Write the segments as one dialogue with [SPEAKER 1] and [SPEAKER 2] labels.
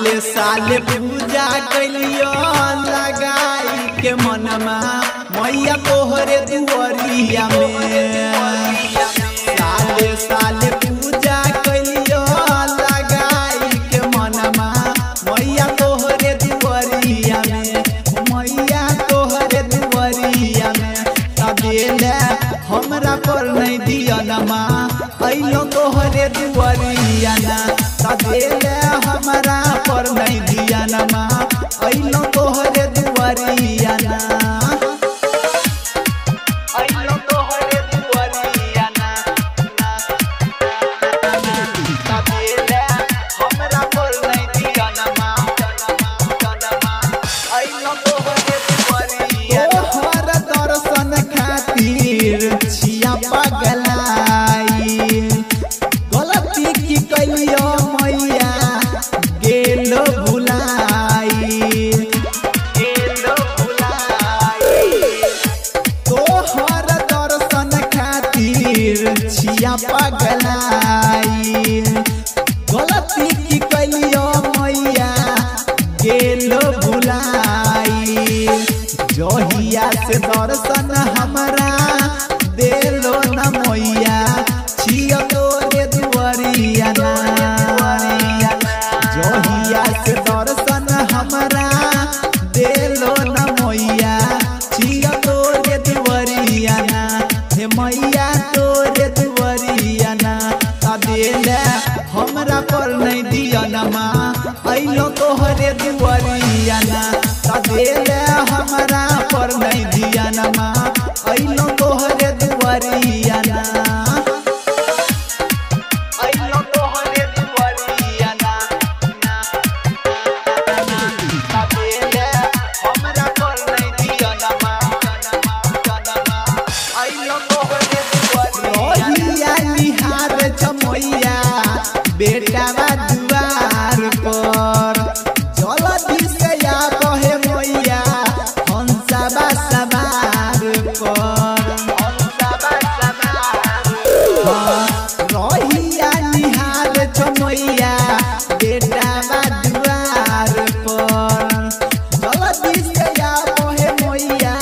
[SPEAKER 1] साले साले पूजा कैलियो लगाई के मनमा मैया तोहरे दुआरिया में। साले साले पूजा कैलियो लगाई के मनमा मैया तोहरे दुआरिया में, मैया तोहरे दुआरिया में। तबेले हमरा पर नहीं दिया नमा अइलो तोहरे दुआरिया ना। तबेले हमरा पर नहीं दिया नमा अइलो तोहरे दुआरिया ना। अइलो तोहरे दुआरिया ना। तबेले हमरा पर नहीं दिया नमा अइलो तोहरे दुआरिया। तोहर दर्शन खातिर छिया पगलाई, गलती की कइयो मैया गेलो भुलाई, गेलो भुलाई। तोहर दर्शन खातिर छिया पगलाई, गलती की कइयो मैया गेलो भुलाई। जहिया से दर्शन हमरा देलो न मैया छिया तोरे दुआरिया ना। जहिया से दर्शन हमरा देलो न मैया छिया तोरे दुआरिया ना। हे मैया तोरे दुआरिया ना। तबेले हमरा पर नहीं दिया नमा अइलो तोहरे दुआरिया ना। तबेले हमरा पर नहीं दिया नमा अइलो तोहरे दुआरिया ना। अइलो तोहरे दुआरिया ना। तबेले हमरा पर नहीं दिया नमा अइलो तोहरे दुआरिया। रोहिया निहार चमैया बेटा दुआर पर, जल्दी से या बहे मैया हंसबा सवार पर। रोहिया निहार चमैया बेटा दुआर पर, जल्दी से या बहे मैया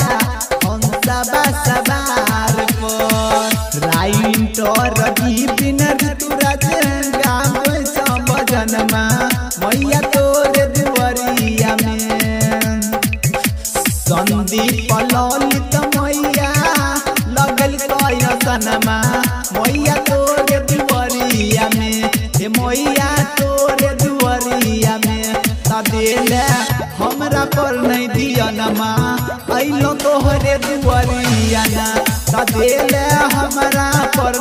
[SPEAKER 1] हंसबा सवार पर। राइटर बिन ऋतुराज गाम भजनमा मैया तोरे दुआरिया में। संदीप ललित मैया लगल कयसनमा मैया तोरे दुआरिया में, हे मैया तोरे दुआरिया में। तबेले हमरा पर नहीं दिया नमा अइलो तोहरे दुआरिया ना। तबेले हमरा पर